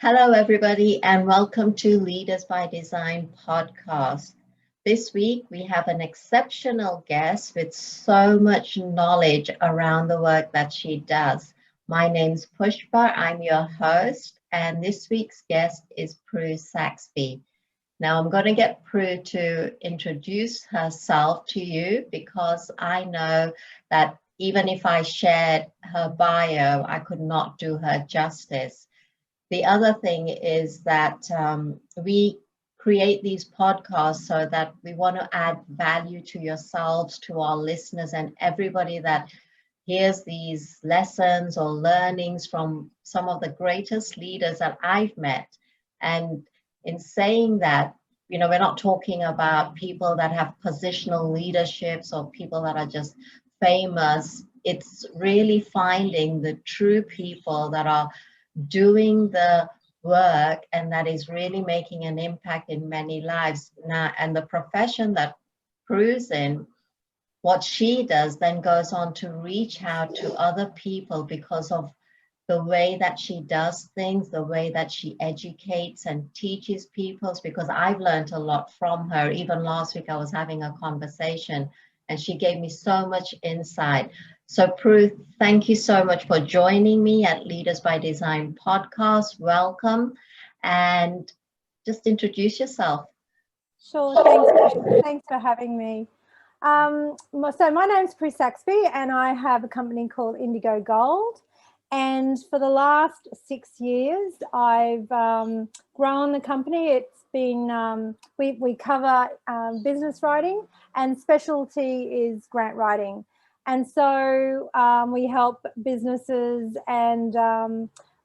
Hello, everybody, and welcome to Leaders by Design podcast. This week, we have an exceptional guest with so much knowledge around the work that she does. My name's Pushpa, I'm your host, and this week's guest is Prue Saxby. Now, I'm going to get Prue to introduce herself to you because I know that even if I shared her bio, I could not do her justice. The other thing is that we create these podcasts so that we want to add value to yourselves, to our listeners, and everybody that hears these lessons or learnings from some of the greatest leaders that I've met. And in saying that, we're not talking about people that have positional leaderships or people that are just famous. It's really finding the true people that are doing the work and that is really making an impact in many lives now. And the profession that Prue's in, what she does then goes on to reach out to other people because of the way that she does things, the way that she educates and teaches people, because I've learned a lot from her. Even last week I was having a conversation and she gave me so much insight. So Prue, thank you so much for joining me at Leaders by Design podcast. Welcome, and just introduce yourself. Sure, thanks for having me. So my name's Prue Saxby and I have a company called Indigo Gold. And for the last 6 years, I've grown the company. It's been, we cover business writing, and specialty is grant writing. And so we help businesses and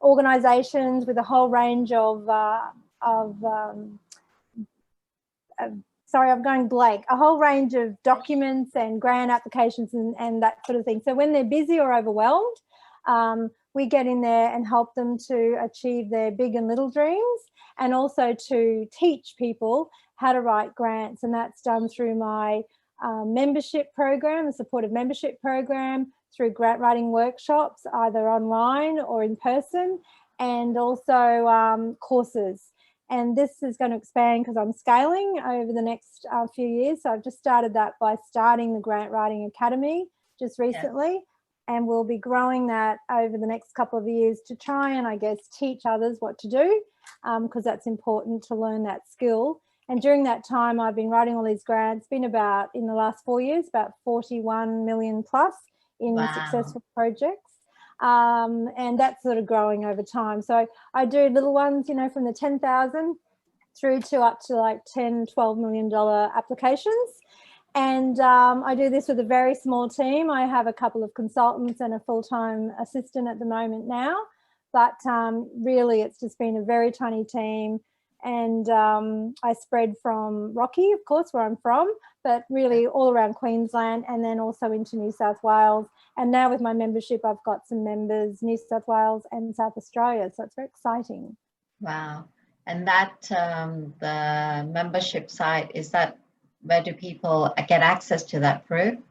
organisations with a whole range of sorry, I'm going blank, a whole range of documents and grant applications and that sort of thing. So when they're busy or overwhelmed, we get in there and help them to achieve their big and little dreams, and also to teach people how to write grants. And that's done through my membership program, a supportive membership program, through grant writing workshops, either online or in person, and also courses. And this is going to expand because I'm scaling over the next few years. So I've just started that by starting the Grant Writing Academy just recently. Yeah. And we'll be growing that over the next couple of years to try and, I guess, teach others what to do, because that's important to learn that skill. And during that time, I've been writing all these grants, been about, in the last 4 years, about 41 million plus in successful projects. And that's sort of growing over time. So I do little ones, from the 10,000 through to up to like $10, $12 million applications. And I do this with a very small team. I have a couple of consultants and a full-time assistant at the moment now, but really it's just been a very tiny team. And I spread from Rocky, of course, where I'm from, but really all around Queensland, and then also into New South Wales. And now with my membership, I've got some members, New South Wales and South Australia. So it's very exciting. Wow. And that, the membership site, is that, where do people get access to that, Prue?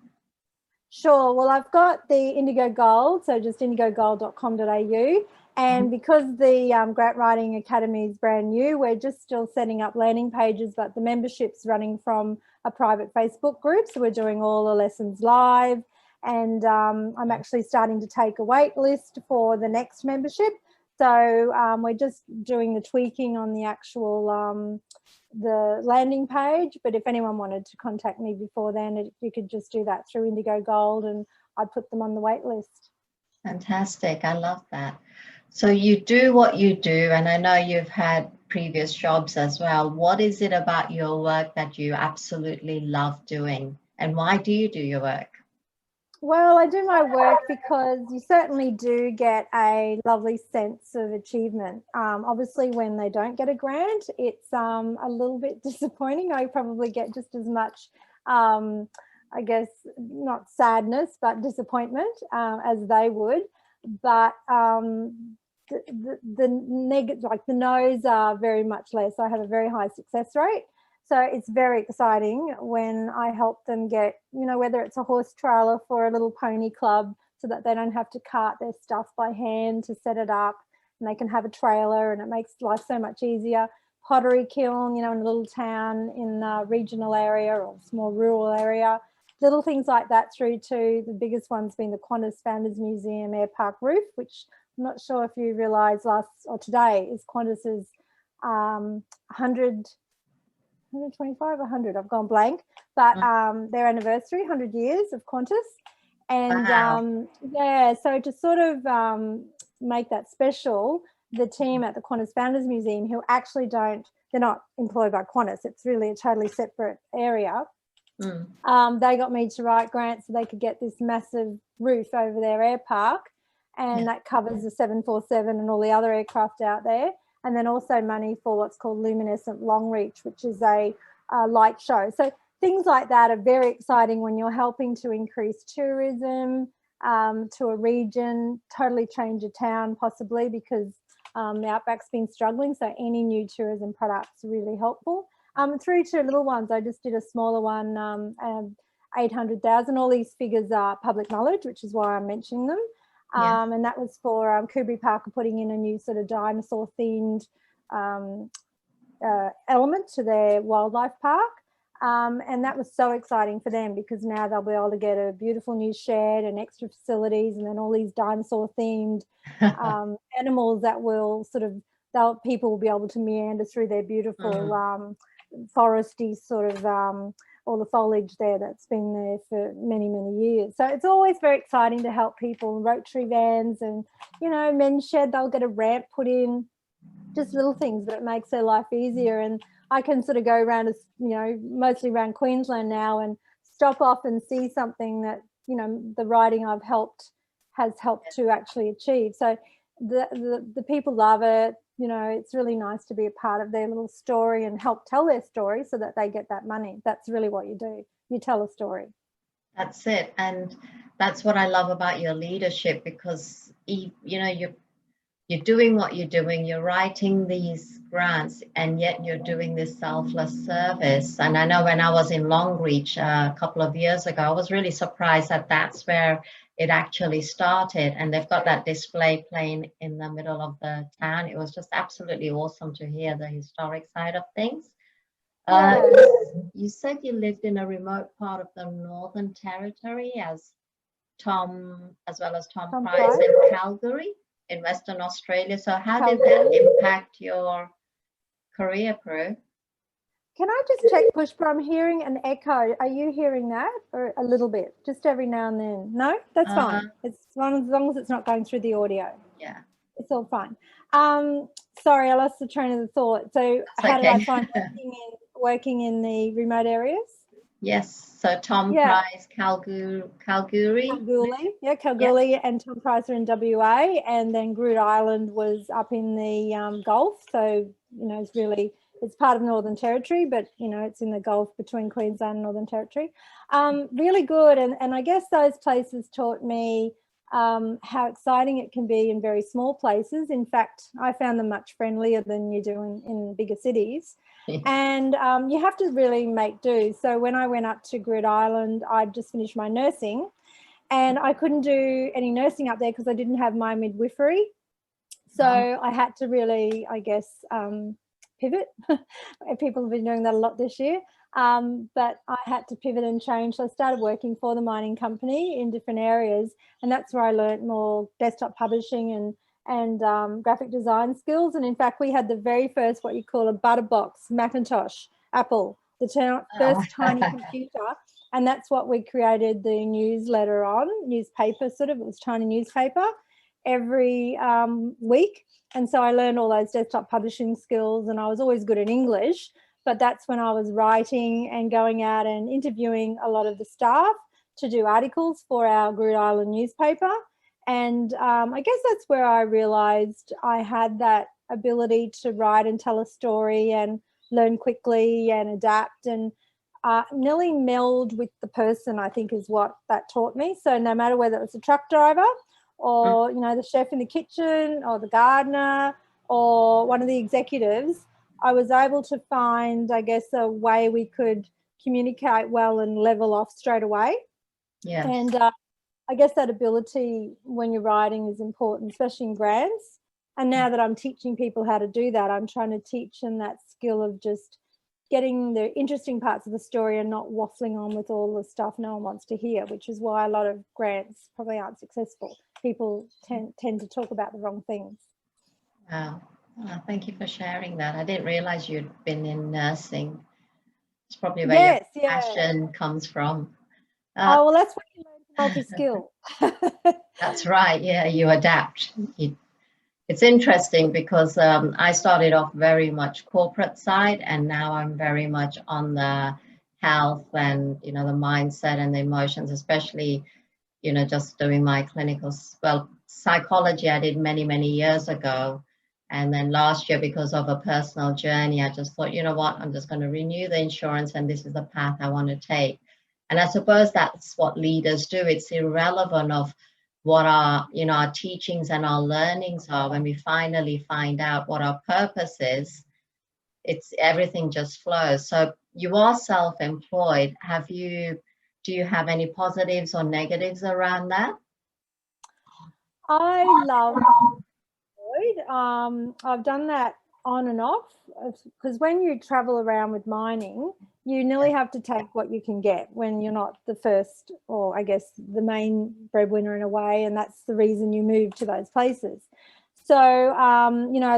Sure. Well, I've got the Indigo Gold, so just indigogold.com.au. And because the Grant Writing Academy is brand new, we're just still setting up landing pages, but the membership's running from a private Facebook group. So we're doing all the lessons live. And I'm actually starting to take a wait list for the next membership. So we're just doing the tweaking on the actual the landing page. But if anyone wanted to contact me before then, you could just do that through Indigo Gold and I'd put them on the wait list. Fantastic. I love that. So you do what you do, and I know you've had previous jobs as well. What is it about your work that you absolutely love doing, and why do you do your work? Well, I do my work because you certainly do get a lovely sense of achievement. Obviously, when they don't get a grant, it's a little bit disappointing. I probably get just as much, I guess, not sadness, but disappointment as they would. But the negative, like the no's, are very much less. I have a very high success rate. So it's very exciting when I help them get, whether it's a horse trailer for a little pony club so that they don't have to cart their stuff by hand to set it up, and they can have a trailer, and it makes life so much easier. Pottery kiln, in a little town in a regional area or small rural area. Little things like that, through to the biggest ones being the Qantas Founders Museum Air Park roof, which I'm not sure if you realise today is Qantas's 125, 100, I've gone blank, but their anniversary, 100 years of Qantas. And Wow. so to sort of make that special, the team at the Qantas Founders Museum, who actually they're not employed by Qantas, it's really a totally separate area. They got me to write grants so they could get this massive roof over their air park, and that covers the 747 and all the other aircraft out there. And then also money for what's called luminescent long reach, which is a light show. So things like that are very exciting when you're helping to increase tourism to a region, totally change a town possibly, because the outback's been struggling. So any new tourism products are really helpful. Through to little ones, I just did a smaller one, 800,000. All these figures are public knowledge, which is why I'm mentioning them. And that was for Kubri Parker putting in a new sort of dinosaur themed element to their wildlife park. And that was so exciting for them, because now they'll be able to get a beautiful new shed and extra facilities, and then all these dinosaur themed animals that will people will be able to meander through their beautiful foresty sort of all the foliage there that's been there for many, many years. So it's always very exciting to help people. Rotary vans and, men's shed, they'll get a ramp put in, just little things, but it makes their life easier. And I can sort of go around, mostly around Queensland now, and stop off and see something that, the writing has helped to actually achieve. So the people love it. It's really nice to be a part of their little story and help tell their story so that they get that money. That's really what you do. You tell a story. That's it. And that's what I love about your leadership, because, you're doing what you're doing, you're writing these grants, and yet you're doing this selfless service. And I know when I was in Longreach a couple of years ago, I was really surprised that that's where it actually started. And they've got that display plane in the middle of the town. It was just absolutely awesome to hear the historic side of things. You said you lived in a remote part of the Northern Territory, as well as Tom Price in Calgary in Western Australia. So how did that impact your career, Prue? Can I just check, Pushpa? I'm hearing an echo. Are you hearing that? Or a little bit, just every now and then? No, that's fine. It's fine as long as it's not going through the audio. Yeah. It's all fine. Sorry, I lost the train of the thought. So how did I find working in the remote areas? Yes. So Tom Price, Kalgoorlie. Yeah, Kalgoorlie, and Tom Price are in WA, and then Groote Island was up in the Gulf. So, it's part of Northern Territory, but, it's in the Gulf between Queensland and Northern Territory. Really good. And I guess those places taught me how exciting it can be in very small places. In fact, I found them much friendlier than you do in bigger cities. And you have to really make do. So when I went up to Groote Island, I'd just finished my nursing, and I couldn't do any nursing up there because I didn't have my midwifery. So I had to really, I guess, pivot. People have been doing that a lot this year. But I had to pivot and change. So I started working for the mining company in different areas, and that's where I learned more desktop publishing and graphic design skills. And in fact, we had the very first, what you call a Butterbox Macintosh, Apple, the first tiny computer. And that's what we created the newsletter on, newspaper sort of, it was tiny newspaper every week. And so I learned all those desktop publishing skills, and I was always good at English, but that's when I was writing and going out and interviewing a lot of the staff to do articles for our Groote Island newspaper. And I guess that's where I realised I had that ability to write and tell a story and learn quickly and adapt and nearly meld with the person, I think, is what that taught me. So no matter whether it was a truck driver or, the chef in the kitchen or the gardener or one of the executives, I was able to find, I guess, a way we could communicate well and level off straight away. Yeah. And I guess that ability when you're writing is important, especially in grants. And now that I'm teaching people how to do that, I'm trying to teach them that skill of just getting the interesting parts of the story and not waffling on with all the stuff no one wants to hear, which is why a lot of grants probably aren't successful. People tend to talk about the wrong things. Wow. Thank you for sharing that. I didn't realize you'd been in nursing. It's probably where your passion comes from. Oh, well, that's where you learn multi-skill. That's right. Yeah, you adapt. It's interesting because I started off very much corporate side, and now I'm very much on the health and, the mindset and the emotions, especially, just doing my psychology I did many, many years ago. And then last year, because of a personal journey, I just thought, you know what, I'm just going to renew the insurance, and this is the path I want to take. And I suppose that's what leaders do. It's irrelevant of what our teachings and our learnings are. When we finally find out what our purpose is, it's everything just flows. So you are self-employed. Do you have any positives or negatives around that? I love I've done that on and off, because when you travel around with mining, you nearly have to take what you can get when you're not the first, or I guess the main breadwinner in a way, and that's the reason you move to those places. So,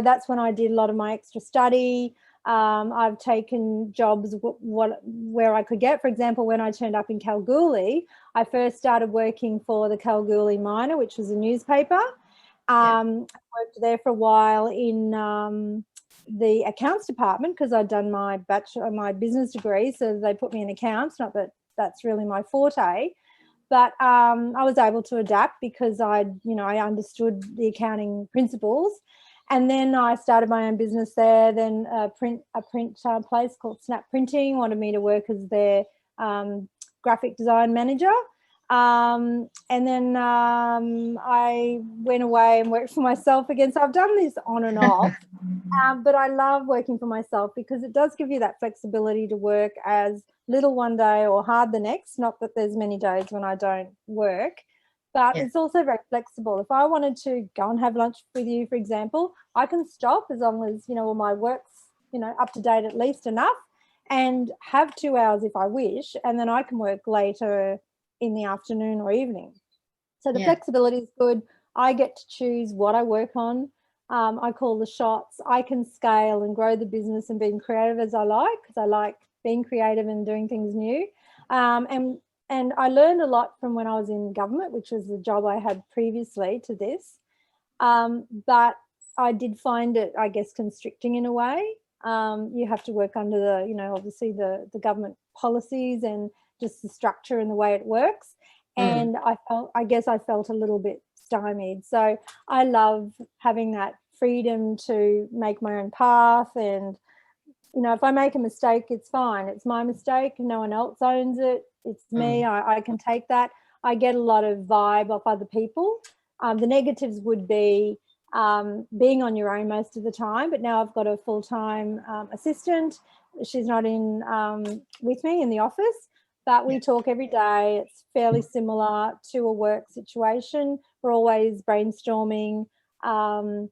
that's when I did a lot of my extra study. I've taken jobs where I could get. For example, when I turned up in Kalgoorlie, I first started working for the Kalgoorlie Miner, which was a newspaper. I worked there for a while in the accounts department because I'd done my business degree, so they put me in accounts. Not that that's really my forte, but I was able to adapt because I understood the accounting principles. And then I started my own business there. Then a print place called Snap Printing wanted me to work as their graphic design manager. And then I went away and worked for myself again. So I've done this on and off, but I love working for myself because it does give you that flexibility to work as little one day or hard the next. Not that there's many days when I don't work, but it's also very flexible. If I wanted to go and have lunch with you, for example, I can stop as long as, all my work's, up to date at least enough, and have 2 hours if I wish, and then I can work later in the afternoon or evening. So the flexibility is good. I get to choose what I work on. I call the shots. I can scale and grow the business and being creative as I like, because I like being creative and doing things new. And I learned a lot from when I was in government, which was the job I had previously to this. But I did find it, I guess, constricting in a way. You have to work under the, obviously the government policies and just the structure and the way it works. And I guess I felt a little bit stymied. So I love having that freedom to make my own path. And, if I make a mistake, it's fine. It's my mistake. No one else owns it. It's me. I can take that. I get a lot of vibe off other people. The negatives would be being on your own most of the time. But now I've got a full-time assistant. She's not in with me in the office, but we talk every day. It's fairly similar to a work situation. We're always brainstorming, and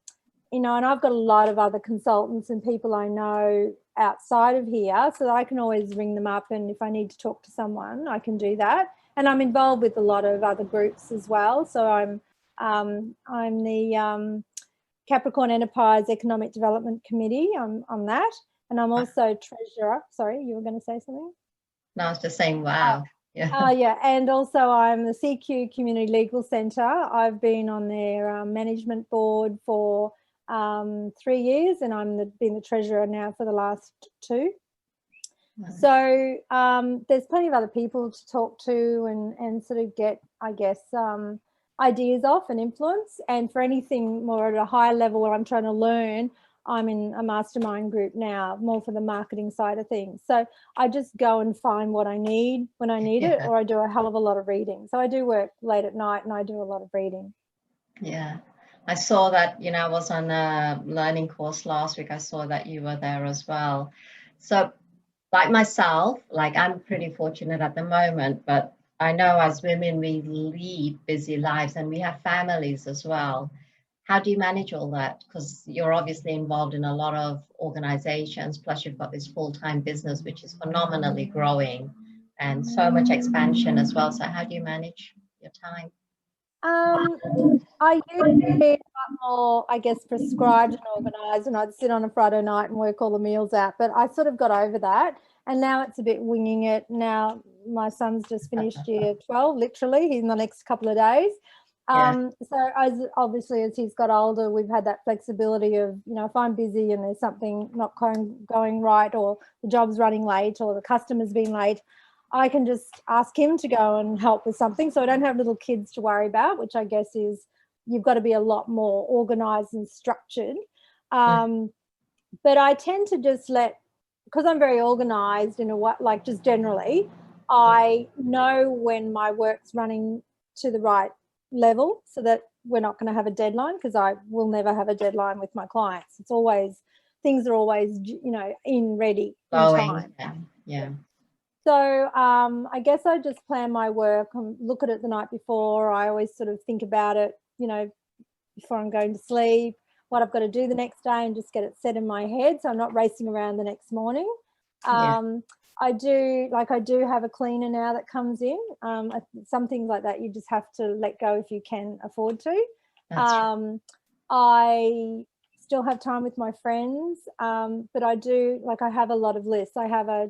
I've got a lot of other consultants and people I know outside of here, so that I can always ring them up, and if I need to talk to someone, I can do that. And I'm involved with a lot of other groups as well. So I'm the Capricorn Enterprise Economic Development Committee. I'm on that, and I'm also treasurer. Sorry, you were going to say something? No, I was just saying, wow. Yeah, and also I'm the CQ Community Legal Centre. I've been on their management board for 3 years, and I'm been the treasurer now for the last 2. So there's plenty of other people to talk to and sort of get, I guess, ideas off and influence. And for anything more at a higher level where I'm trying to learn, I'm in a mastermind group now, more for the marketing side of things. So I just go and find what I need when I need it, or I do a hell of a lot of reading. So I do work late at night and I do a lot of reading. Yeah. I saw that, I was on a learning course last week. I saw that you were there as well. So like myself, I'm pretty fortunate at the moment, but I know as women, we lead busy lives and we have families as well. How do you manage all that? Because you're obviously involved in a lot of organizations, plus you've got this full-time business, which is phenomenally growing and so much expansion as well. So how do you manage your time? I used to be a lot more, I guess, prescribed and organised, and I'd sit on a Friday night and work all the meals out. But I sort of got over that, and now it's a bit winging it. Now my son's just finished year 12, literally. He's in the next couple of days. So obviously as he's got older, we've had that flexibility of, you know, if I'm busy and there's something not going right, or the job's running late, or the customer's been late, I can just ask him to go and help with something. So I don't have little kids to worry about, which I guess is, you've got to be a lot more organised and structured. But I tend to just because I'm very organised in a way, like just generally, I know when my work's running to the right level, so that we're not going to have a deadline, because I will never have a deadline with my clients. It's always, things are always, you know, ready in time. Yeah. So I guess I just plan my work and look at it the night before. I always sort of think about it, you know, before I'm going to sleep, what I've got to do the next day, and just get it set in my head, so I'm not racing around the next morning. I do have a cleaner now that comes in. Some things like that you just have to let go if you can afford to. I still have time with my friends, but I have a lot of lists. I have a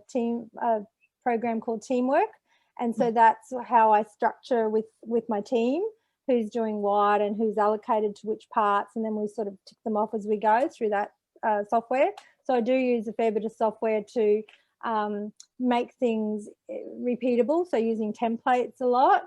program called Teamwork, and so that's how I structure with my team, who's doing what and who's allocated to which parts, and then we sort of tick them off as we go through that software. So I do use a fair bit of software to make things repeatable, so using templates a lot.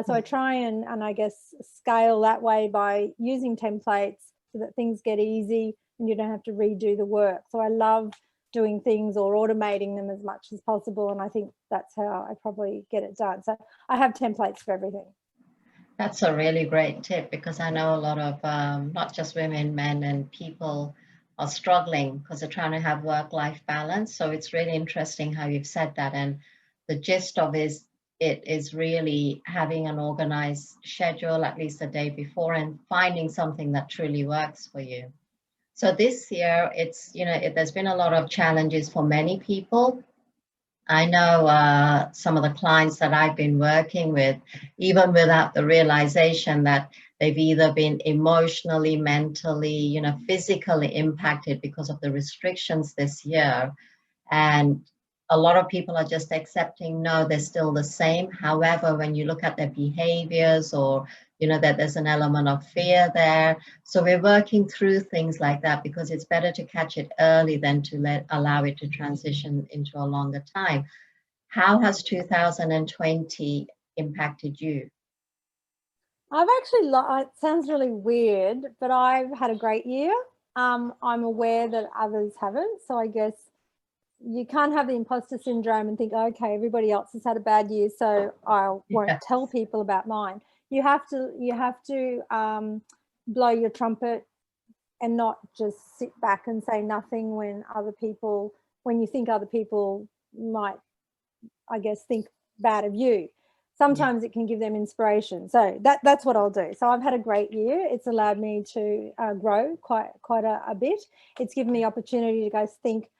So I try and I guess scale that way by using templates, so that things get easy and you don't have to redo the work. So I love doing things or automating them as much as possible, and I think that's how I probably get it done. So I have templates for everything. That's a really great tip, because I know a lot of not just women, men and people are struggling because they're trying to have work-life balance. So it's really interesting how you've said that. And the gist of it is really having an organized schedule, at least the day before, and finding something that truly works for you. So this year, it's, you know, there's been a lot of challenges for many people. I know some of the clients that I've been working with, even without the realization that they've either been emotionally, mentally, you know, physically impacted because of the restrictions this year. And a lot of people are just accepting, no, they're still the same. However, when you look at their behaviors, or, you know, that there's an element of fear there. So we're working through things like that, because it's better to catch it early than to allow it to transition into a longer time. How has 2020 impacted you? I've actually, it sounds really weird, but I've had a great year. I'm aware that others haven't. So I guess you can't have the imposter syndrome and think, okay, everybody else has had a bad year, so I won't tell people about mine. You have to blow your trumpet and not just sit back and say nothing when you think other people might, I guess, think bad of you. Sometimes it can give them inspiration. So that's what I'll do. So I've had a great year. It's allowed me to grow quite a bit. It's given me opportunity to go think,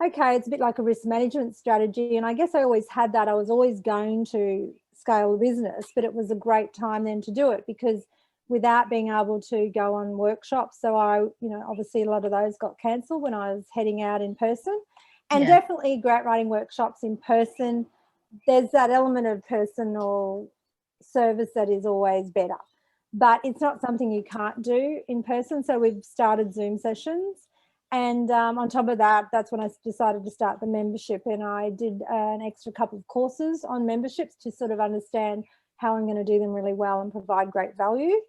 okay, it's a bit like a risk management strategy. And I guess I always had that. I was always going to scale the business, but it was a great time then to do it, because without being able to go on workshops. So obviously a lot of those got cancelled when I was heading out in person. And definitely grant writing workshops in person, there's that element of personal service that is always better. But it's not something you can't do in person. So we've started Zoom sessions. And on top of that, that's when I decided to start the membership. And I did an extra couple of courses on memberships to sort of understand how I'm going to do them really well and provide great value.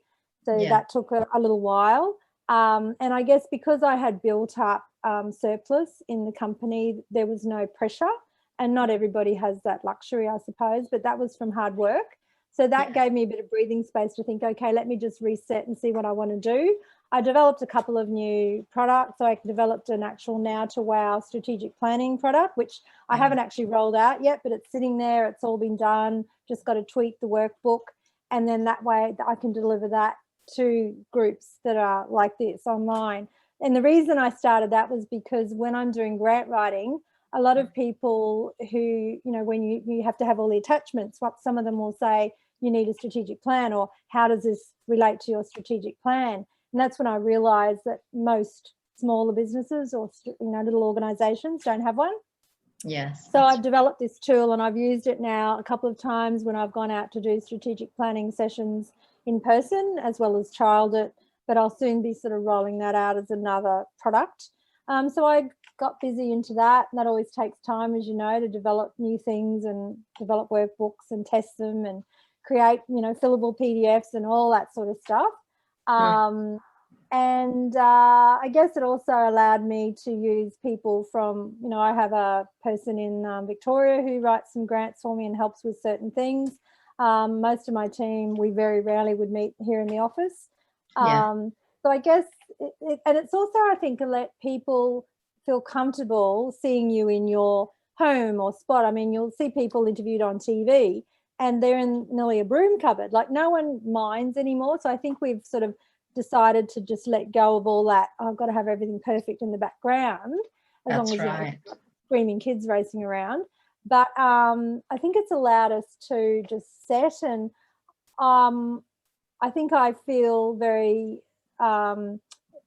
So that took a little while. And I guess because I had built up surplus in the company, there was no pressure. And not everybody has that luxury, I suppose, but that was from hard work. So that gave me a bit of breathing space to think, okay, let me just reset and see what I want to do. I developed a couple of new products. So I developed an actual Now to Wow strategic planning product, which I haven't actually rolled out yet, but it's sitting there. It's all been done. Just got to tweak the workbook. And then that way I can deliver that to groups that are like this online. And the reason I started that was because when I'm doing grant writing, a lot of people who, you know, when you have to have all the attachments, what some of them will say, you need a strategic plan, or how does this relate to your strategic plan? And that's when I realized that most smaller businesses or, you know, little organizations don't have one. Yes. So I've developed this tool, and I've used it now a couple of times when I've gone out to do strategic planning sessions in person, as well as trialed it, but I'll soon be sort of rolling that out as another product. So I got busy into that, and that always takes time, as you know, to develop new things and develop workbooks and test them and create, you know, fillable PDFs and all that sort of stuff. And I guess it also allowed me to use people from, you know, I have a person in Victoria who writes some grants for me and helps with certain things. Most of my team, we very rarely would meet here in the office. So I guess, and it's also, I think, to let people feel comfortable seeing you in your home or spot. I mean, you'll see people interviewed on TV and they're in nearly a broom cupboard. Like, no one minds anymore. So I think we've sort of decided to just let go of all that. I've got to have everything perfect in the background, as long as right. you know, screaming kids racing around. But I think it's allowed us to just set, and I think I feel very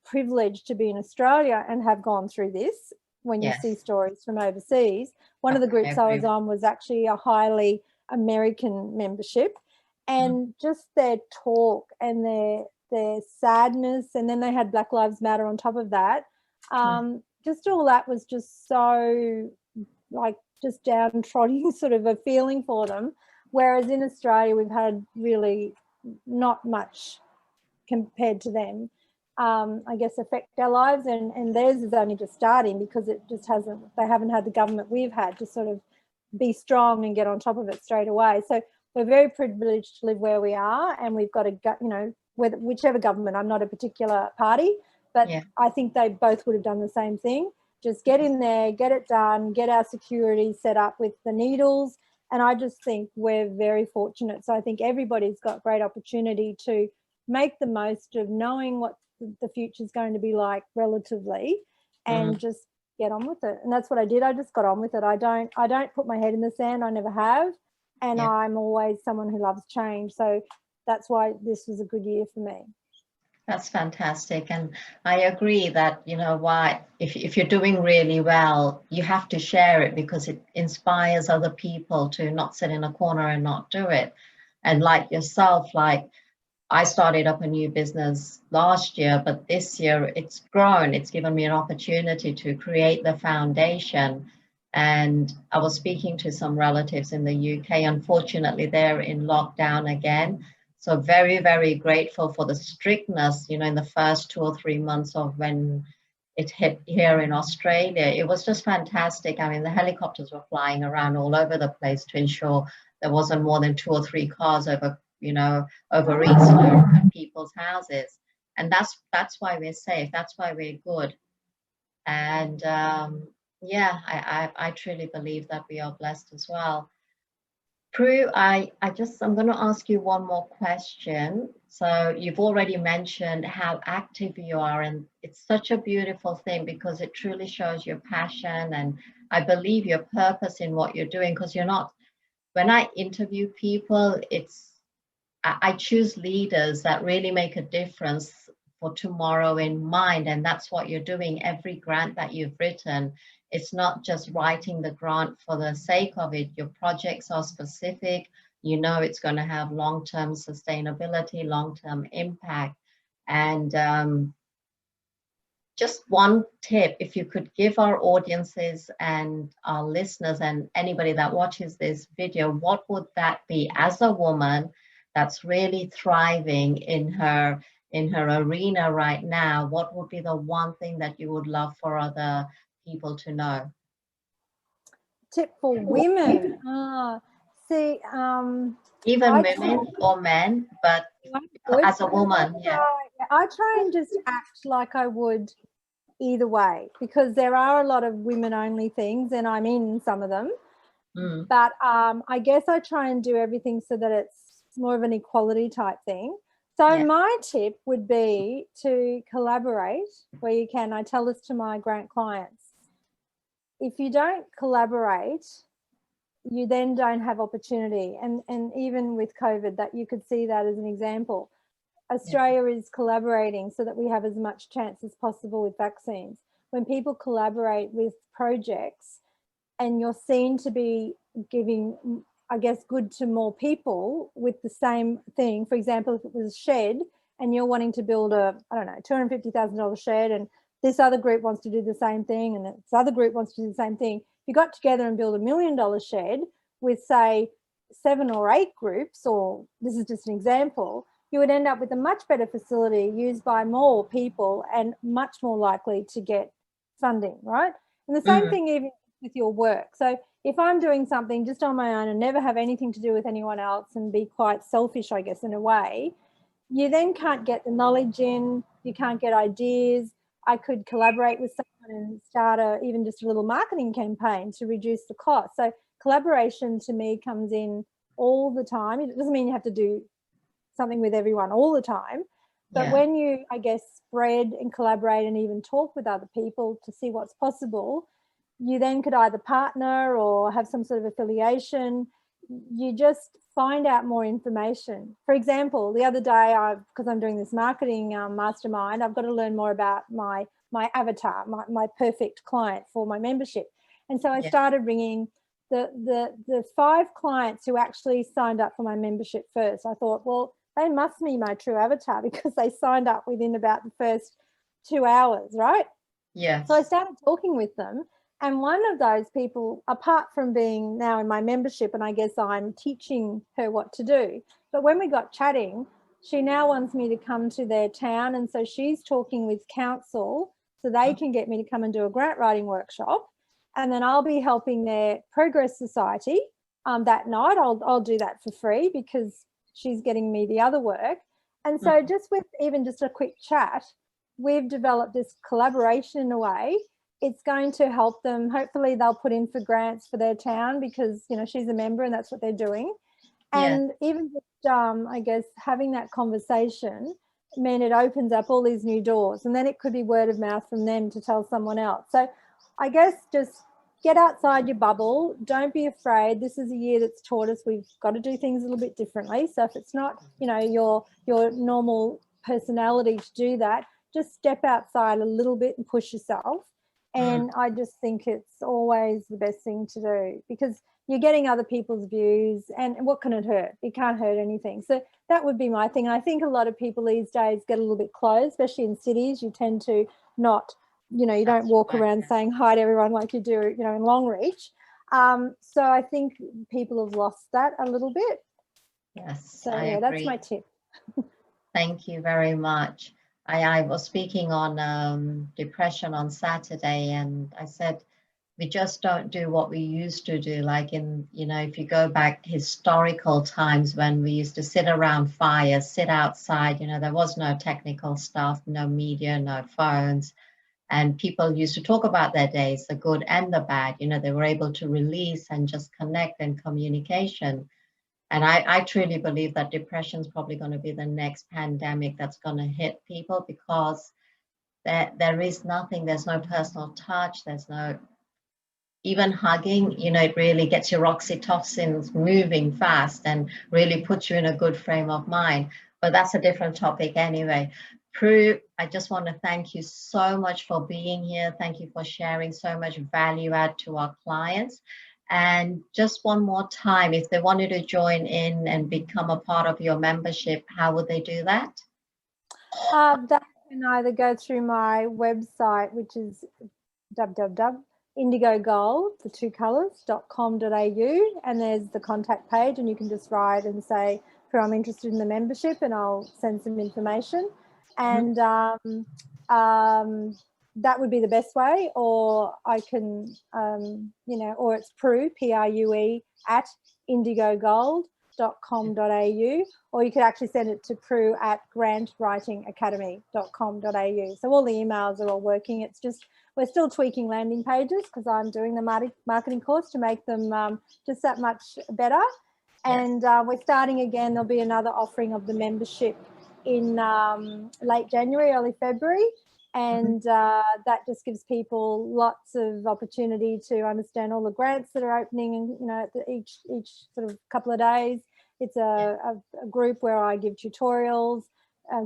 privileged to be in Australia and have gone through this. When you see stories from overseas, one of the groups I was on was actually a highly American membership, and just their talk and their sadness, and then they had Black Lives Matter on top of that. Just all that was just so, like, just downtrodden sort of a feeling for them. Whereas in Australia, we've had really not much compared to them, I guess, affect our lives, and theirs is only just starting, because it just hasn't, they haven't had the government we've had to sort of be strong and get on top of it straight away. So we're very privileged to live where we are, and we've got to, you know, whichever government, I'm not a particular party, but I think they both would have done the same thing. Just get in there, get it done, get our security set up with the needles. And I just think we're very fortunate. So I think everybody's got great opportunity to make the most of knowing what the future is going to be like relatively, and just get on with it. And that's what I did. I just got on with it. I don't put my head in the sand. I never have. And I'm always someone who loves change. So that's why this was a good year for me. That's fantastic. And I agree that, you know, why, if you're doing really well, you have to share it, because it inspires other people to not sit in a corner and not do it. And like yourself, like, I started up a new business last year, but this year it's grown. It's given me an opportunity to create the foundation. And I was speaking to some relatives in the UK. Unfortunately, they're in lockdown again. So very, very grateful for the strictness, you know, in the first 2 or 3 months of when it hit here in Australia. It was just fantastic. I mean, the helicopters were flying around all over the place to ensure there wasn't more than 2 or 3 cars over Easter people's houses. And that's why we're safe. That's why we're good. And I truly believe that we are blessed as well. Prue, I'm going to ask you one more question. So you've already mentioned how active you are, and it's such a beautiful thing, because it truly shows your passion and, I believe, your purpose in what you're doing. Because you're not, when I interview people, I choose leaders that really make a difference for tomorrow in mind, and that's what you're doing. Every grant that you've written, it's not just writing the grant for the sake of it. Your projects are specific. You know it's going to have long-term sustainability, long-term impact. And just one tip, if you could give our audiences and our listeners and anybody that watches this video, what would that be, as a woman that's really thriving in her arena right now? What would be the one thing that you would love for other people to know? Tip for women. Even women or men, but as a woman, I try and just act like I would either way, because there are a lot of women-only things, and I'm in some of them. But I guess I try and do everything so that it's more of an equality type thing. So Yeah. my tip would be to collaborate where you can. I tell this to my grant clients. If you don't collaborate, you then don't have opportunity. And even with COVID, that you could see that as an example. Australia is collaborating so that we have as much chance as possible with vaccines. When people collaborate with projects and you're seen to be giving, I guess, good to more people with the same thing. For example, if it was a shed and you're wanting to build a, I don't know, $250,000 shed, and this other group wants to do the same thing, and this other group wants to do the same thing. If you got together and build $1 million shed with, say, 7 or 8 groups, or this is just an example, you would end up with a much better facility used by more people and much more likely to get funding, right? And the same thing even with your work. So if I'm doing something just on my own and never have anything to do with anyone else and be quite selfish, I guess, in a way, you then can't get the knowledge in, you can't get ideas. I could collaborate with someone and start even just a little marketing campaign to reduce the cost. So collaboration to me comes in all the time. It doesn't mean you have to do something with everyone all the time, but when you, I guess, spread and collaborate and even talk with other people to see what's possible, you then could either partner or have some sort of affiliation. You just find out more information. For example, the other day, because I'm doing this marketing mastermind, I've got to learn more about my avatar, my perfect client for my membership. And so I started ringing the 5 clients who actually signed up for my membership first. I thought, well, they must be my true avatar because they signed up within about the first 2 hours, right? Yeah. So I started talking with them. And one of those people, apart from being now in my membership, and I guess I'm teaching her what to do, but when we got chatting, she now wants me to come to their town. And so she's talking with council so they can get me to come and do a grant writing workshop. And then I'll be helping their Progress Society that night. I'll do that for free because she's getting me the other work. And so just with even just a quick chat, we've developed this collaboration in a way. It's going to help them. Hopefully they'll put in for grants for their town because, you know, she's a member and that's what they're doing. And even just, I guess, having that conversation mean it opens up all these new doors, and then it could be word of mouth from them to tell someone else. So I guess just get outside your bubble. Don't be afraid. This is a year that's taught us we've got to do things a little bit differently. So if it's not, you know, your normal personality to do that, just step outside a little bit and push yourself. And I just think it's always the best thing to do because you're getting other people's views, and what can it hurt? It can't hurt anything. So that would be my thing. And I think a lot of people these days get a little bit closed, especially in cities. You tend to not, you know, you don't walk around saying hi to everyone like you do, you know, in Longreach. So I think people have lost that a little bit. Yes, so I yeah, agree. that's my tip. Thank you very much. I was speaking on depression on Saturday, and I said, we just don't do what we used to do. Like in, you know, if you go back historical times when we used to sit around fires, sit outside, you know, there was no technical stuff, no media, no phones. And people used to talk about their days, the good and the bad. You know, they were able to release and just connect and communication. And I truly believe that depression is probably going to be the next pandemic that's going to hit people because there is nothing, there's no personal touch, there's no even hugging, you know, it really gets your oxytocins moving fast and really puts you in a good frame of mind. But that's a different topic anyway. Prue, I just want to thank you so much for being here. Thank you for sharing so much value add to our clients. And just one more time, if they wanted to join in and become a part of your membership, how would they do that? They can either go through my website, which is Indigo Gold, the 2 colours.com.au, and there's the contact page, and you can just write and say, Prue, I'm interested in the membership, and I'll send some information. And that would be the best way, or I can, you know, or it's Prue, Prue, at indigogold.com.au, or you could actually send it to Prue at grantwritingacademy.com.au. So all the emails are all working. It's just, we're still tweaking landing pages because I'm doing the marketing course to make them just that much better. And we're starting again. There'll be another offering of the membership in late January, early February. And that just gives people lots of opportunity to understand all the grants that are opening, you know, each sort of couple of days. It's a group where I give tutorials,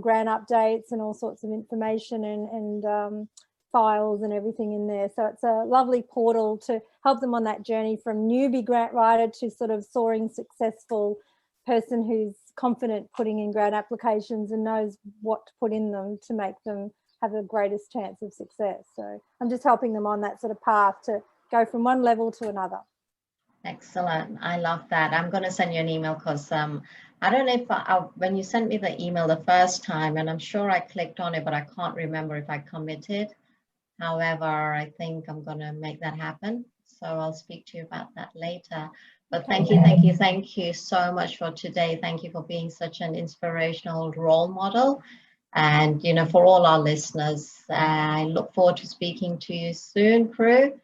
grant updates, and all sorts of information and files and everything in there. So it's a lovely portal to help them on that journey from newbie grant writer to sort of soaring successful person who's confident putting in grant applications and knows what to put in them to make them have the greatest chance of success. So I'm just helping them on that sort of path to go from one level to another. Excellent. I love that. I'm going to send you an email because I don't know if when you sent me the email the first time, and I'm sure I clicked on it, but I can't remember if I committed. However, I think I'm going to make that happen. So I'll speak to you about that later. But thank you so much for today. Thank you for being such an inspirational role model. And, you know, for all our listeners, I look forward to speaking to you soon, Prue.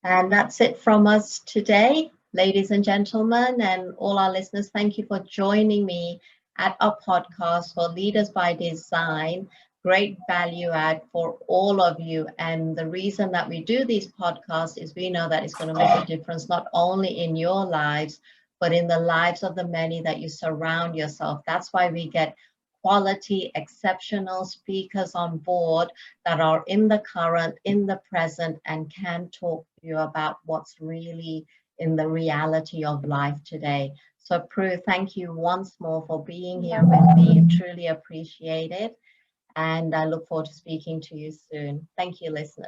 And that's it from us today, ladies and gentlemen, and all our listeners. Thank you for joining me at our podcast for Leaders by Design. Great value add for all of you. And the reason that we do these podcasts is we know that it's going to make a difference not only in your lives, but in the lives of the many that you surround yourself. That's why we get quality, exceptional speakers on board that are in the current, in the present, and can talk to you about what's really in the reality of life today. So Prue, thank you once more for being here with me. Truly appreciate it. And I look forward to speaking to you soon. Thank you, listeners.